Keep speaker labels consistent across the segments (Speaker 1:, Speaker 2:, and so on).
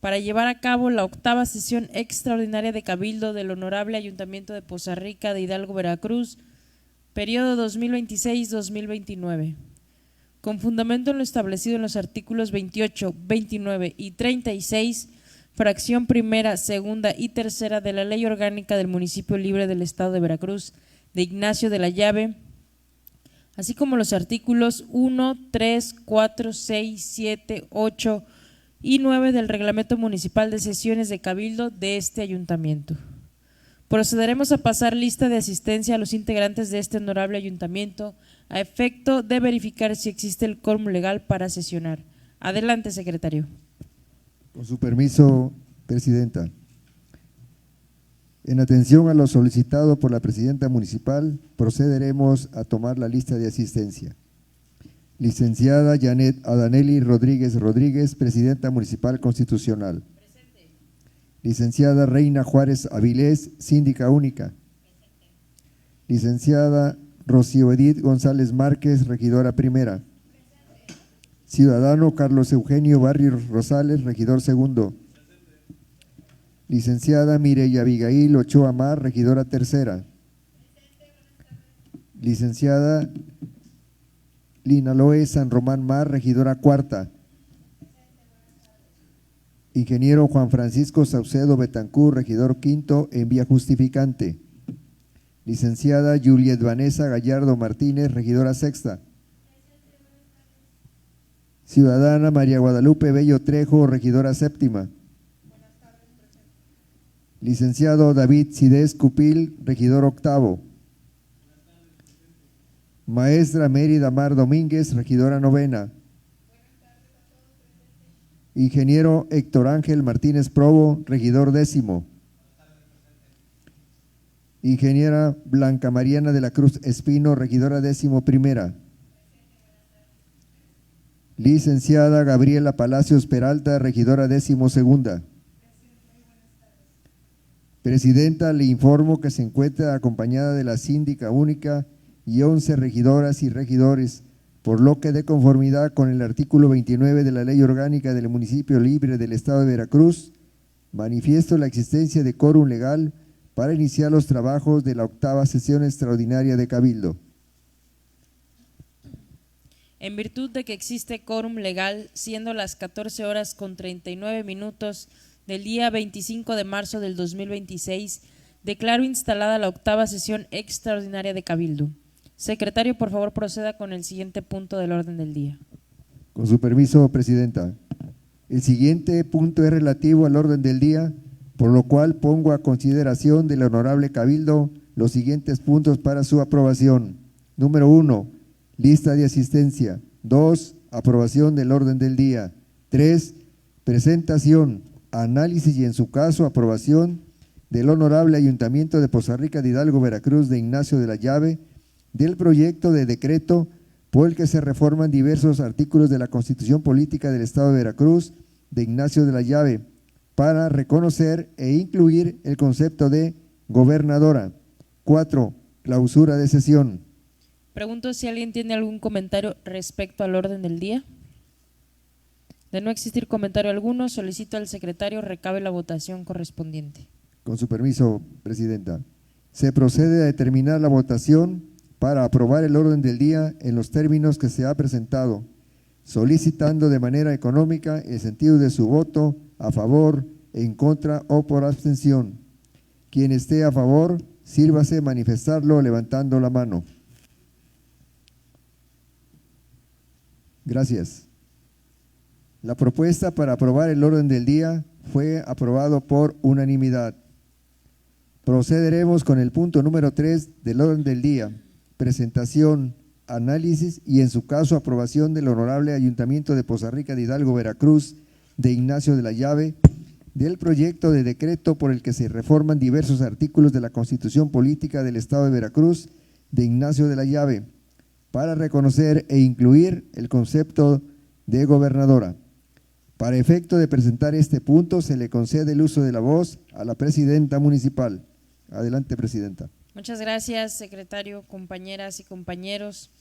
Speaker 1: para llevar a cabo la 8ª sesión extraordinaria de Cabildo del Honorable Ayuntamiento de Poza Rica de Hidalgo, Veracruz, periodo 2026-2029. Con fundamento en lo establecido en los artículos 28, 29 y 36, fracción primera, segunda y tercera de la Ley Orgánica del Municipio Libre del Estado de Veracruz de Ignacio de la Llave, así como los artículos 1, 3, 4, 6, 7, 8 y 9 del Reglamento Municipal de Sesiones de Cabildo de este Ayuntamiento. Procederemos a pasar lista de asistencia a los integrantes de este honorable Ayuntamiento a efecto de verificar si existe el quórum legal para sesionar. Adelante, secretario.
Speaker 2: Con su permiso, presidenta. En atención a lo solicitado por la presidenta municipal, procederemos a tomar la lista de asistencia. Licenciada Janet Adaneli Rodríguez Rodríguez, presidenta municipal constitucional.
Speaker 1: Presente.
Speaker 2: Licenciada Reina Juárez Avilés, síndica única.
Speaker 1: Presente.
Speaker 2: Licenciada Rocío Edith González Márquez, regidora primera.
Speaker 1: Presente.
Speaker 2: Ciudadano Carlos Eugenio Barrios Rosales, regidor segundo. Presente. Licenciada Mireya Abigail Ochoa Mar, regidora tercera. Presente. Licenciada Linaloe San Román Mar, regidora cuarta. Ingeniero Juan Francisco Saucedo Betancur, regidor quinto, en vía justificante. Licenciada Juliet Vanessa Gallardo Martínez, regidora sexta. Ciudadana María Guadalupe Bello Trejo, regidora séptima. Licenciado David Cidés Cupil, regidor octavo. Maestra Mérida Mar Domínguez, regidora novena. Ingeniero Héctor Ángel Martínez Probo, regidor décimo. Ingeniera Blanca Mariana de la Cruz Espino, regidora décimo primera. Licenciada Gabriela Palacios Peralta, regidora décimo segunda. Presidenta, le informo que se encuentra acompañada de la síndica única y 11 regidoras y regidores, por lo que de conformidad con el artículo 29 de la Ley Orgánica del Municipio Libre del Estado de Veracruz, manifiesto la existencia de quórum legal para iniciar los trabajos de la 8ª sesión extraordinaria de Cabildo.
Speaker 1: En virtud de que existe quórum legal, siendo las 14:39 del día 25 de marzo del 2026, declaro instalada la 8ª sesión extraordinaria de Cabildo. Secretario, por favor, proceda con el siguiente punto del orden del día.
Speaker 2: Con su permiso, presidenta. El siguiente punto es relativo al orden del día, por lo cual pongo a consideración del honorable Cabildo los siguientes puntos para su aprobación. Número 1, lista de asistencia. 2, aprobación del orden del día. 3, presentación, análisis y en su caso aprobación del honorable Ayuntamiento de Poza Rica de Hidalgo, Veracruz de Ignacio de la Llave, del proyecto de decreto por el que se reforman diversos artículos de la Constitución Política del Estado de Veracruz de Ignacio de la Llave para reconocer e incluir el concepto de gobernadora. 4, clausura de sesión.
Speaker 1: Pregunto si alguien tiene algún comentario respecto al orden del día. De no existir comentario alguno, solicito al secretario recabe la votación correspondiente.
Speaker 2: Con su permiso, presidenta. Se procede a determinar la votación para aprobar el orden del día en los términos que se ha presentado, solicitando de manera económica el sentido de su voto a favor, en contra o por abstención. Quien esté a favor, sírvase manifestarlo levantando la mano. Gracias. La propuesta para aprobar el orden del día fue aprobado por unanimidad. Procederemos con el punto número 3 del orden del día. Presentación, análisis y en su caso aprobación del honorable Ayuntamiento de Poza Rica de Hidalgo, Veracruz de Ignacio de la Llave, del proyecto de decreto por el que se reforman diversos artículos de la Constitución Política del Estado de Veracruz de Ignacio de la Llave, para reconocer e incluir el concepto de gobernadora. Para efecto de presentar este punto, se le concede el uso de la voz a la presidenta municipal. Adelante, presidenta.
Speaker 1: Muchas gracias, secretario, compañeras y compañeros.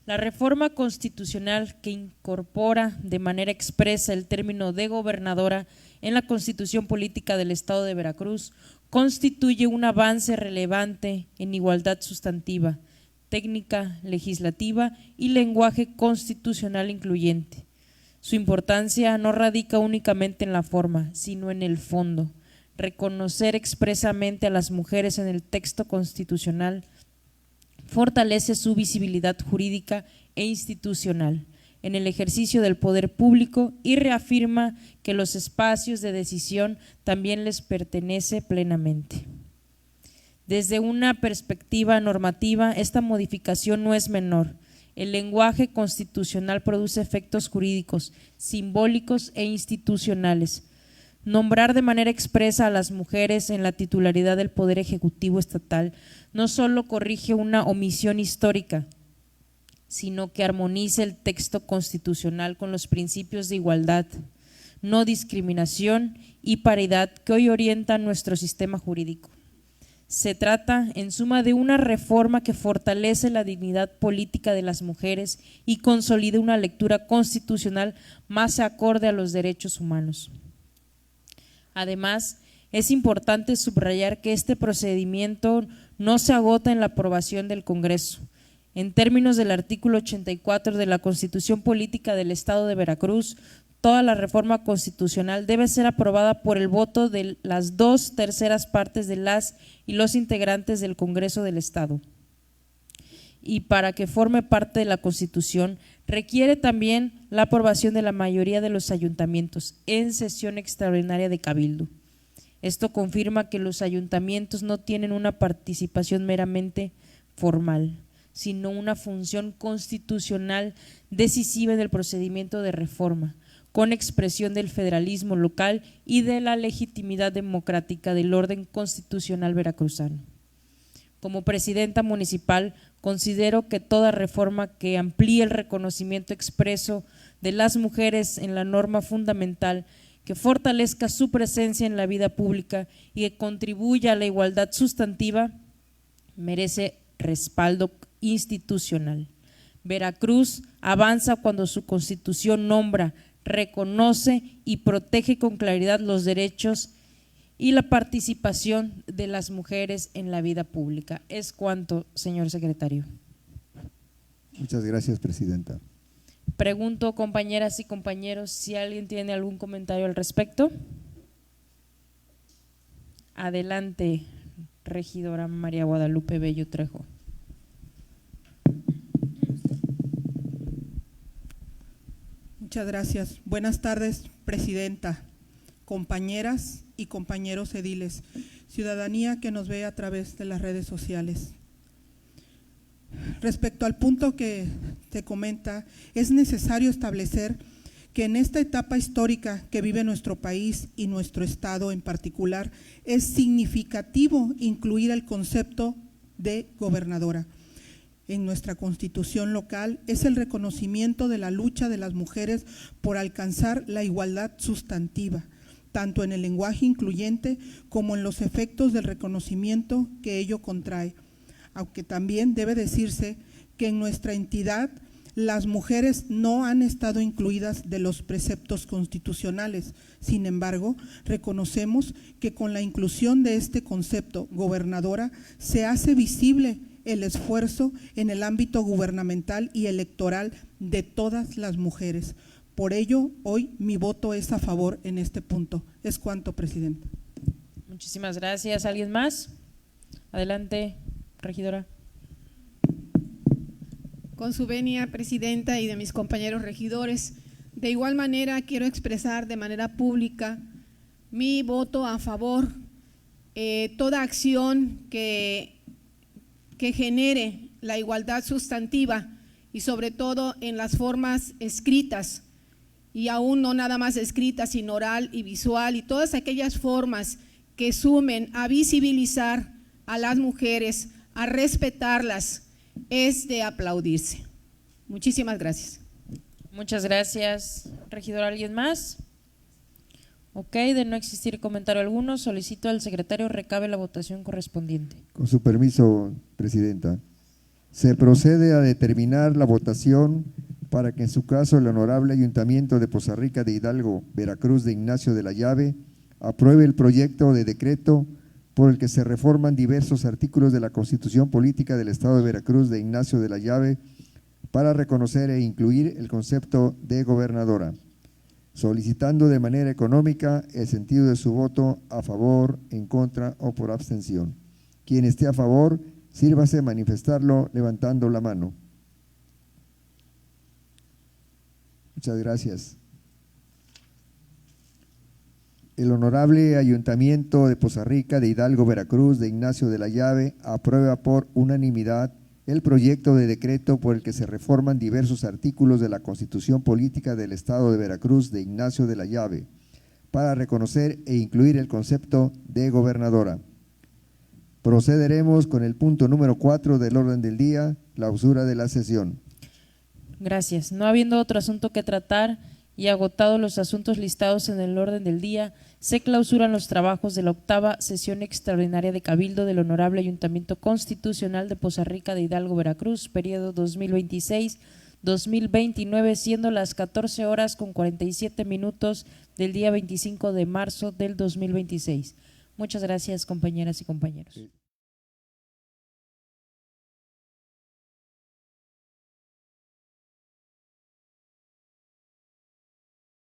Speaker 1: La reforma constitucional que incorpora de manera expresa el término de gobernadora en la Constitución Política del Estado de Veracruz constituye un avance relevante en igualdad sustantiva, técnica, legislativa y lenguaje constitucional incluyente. Su importancia no radica únicamente en la forma, sino en el fondo. Reconocer expresamente a las mujeres en el texto constitucional fortalece su visibilidad jurídica e institucional en el ejercicio del poder público y reafirma que los espacios de decisión también les pertenece plenamente. Desde una perspectiva normativa, esta modificación no es menor. El lenguaje constitucional produce efectos jurídicos, simbólicos e institucionales. Nombrar de manera expresa a las mujeres en la titularidad del Poder Ejecutivo Estatal no solo corrige una omisión histórica, sino que armoniza el texto constitucional con los principios de igualdad, no discriminación y paridad que hoy orientan nuestro sistema jurídico. Se trata, en suma, de una reforma que fortalece la dignidad política de las mujeres y consolida una lectura constitucional más acorde a los derechos humanos. Además, es importante subrayar que este procedimiento no se agota en la aprobación del Congreso. En términos del artículo 84 de la Constitución Política del Estado de Veracruz, toda la reforma constitucional debe ser aprobada por el voto de las 2/3 partes de las y los integrantes del Congreso del Estado. Y para que forme parte de la Constitución, requiere también la aprobación de la mayoría de los ayuntamientos en sesión extraordinaria de Cabildo. Esto confirma que los ayuntamientos no tienen una participación meramente formal, sino una función constitucional decisiva en el procedimiento de reforma, con expresión del federalismo local y de la legitimidad democrática del orden constitucional veracruzano. Como presidenta municipal, considero que toda reforma que amplíe el reconocimiento expreso de las mujeres en la norma fundamental, que fortalezca su presencia en la vida pública y que contribuya a la igualdad sustantiva, merece respaldo institucional. Veracruz avanza cuando su Constitución nombra, reconoce y protege con claridad los derechos y la participación de las mujeres en la vida pública. Es cuanto, señor secretario.
Speaker 2: Muchas gracias, presidenta.
Speaker 1: Pregunto, compañeras y compañeros, si alguien tiene algún comentario al respecto. Adelante, regidora María Guadalupe Bello Trejo.
Speaker 3: Muchas gracias. Buenas tardes, presidenta, compañeras y compañeros ediles, ciudadanía que nos ve a través de las redes sociales. Respecto al punto que se comenta, es necesario establecer que en esta etapa histórica que vive nuestro país y nuestro estado en particular, es significativo incluir el concepto de gobernadora. En nuestra Constitución local es el reconocimiento de la lucha de las mujeres por alcanzar la igualdad sustantiva, tanto en el lenguaje incluyente como en los efectos del reconocimiento que ello contrae. Aunque también debe decirse que en nuestra entidad las mujeres no han estado incluidas de los preceptos constitucionales. Sin embargo, reconocemos que con la inclusión de este concepto, gobernadora, se hace visible el esfuerzo en el ámbito gubernamental y electoral de todas las mujeres. Por ello, hoy mi voto es a favor en este punto. Es cuanto, presidenta.
Speaker 1: Muchísimas gracias. ¿Alguien más? Adelante, regidora.
Speaker 4: Con su venia, presidenta, y de mis compañeros regidores, de igual manera quiero expresar de manera pública mi voto a favor. Toda acción que genere la igualdad sustantiva y sobre todo en las formas escritas, y aún no nada más escritas, sino oral y visual, y todas aquellas formas que sumen a visibilizar a las mujeres, a respetarlas, es de aplaudirse. Muchísimas gracias.
Speaker 1: Muchas gracias, regidora. ¿Alguien más? Ok, de no existir comentario alguno, solicito al secretario recabe la votación correspondiente.
Speaker 2: Con su permiso, presidenta. Se procede a determinar la votación para que en su caso el Honorable Ayuntamiento de Poza Rica de Hidalgo, Veracruz de Ignacio de la Llave, apruebe el proyecto de decreto por el que se reforman diversos artículos de la Constitución Política del Estado de Veracruz de Ignacio de la Llave para reconocer e incluir el concepto de gobernadora, solicitando de manera económica el sentido de su voto a favor, en contra o por abstención. Quien esté a favor, sírvase manifestarlo levantando la mano. Muchas gracias. El Honorable Ayuntamiento de Poza Rica de Hidalgo, Veracruz de Ignacio de la Llave aprueba por unanimidad el proyecto de decreto por el que se reforman diversos artículos de la Constitución Política del Estado de Veracruz de Ignacio de la Llave para reconocer e incluir el concepto de gobernadora. Procederemos con el punto número 4 del orden del día, clausura de la sesión.
Speaker 1: Gracias. No habiendo otro asunto que tratar y agotados los asuntos listados en el orden del día, se clausuran los trabajos de la 8ª sesión extraordinaria de Cabildo del Honorable Ayuntamiento Constitucional de Poza Rica de Hidalgo, Veracruz, periodo 2026-2029, siendo las 14:47 del día 25 de marzo del 2026. Muchas gracias, compañeras y compañeros.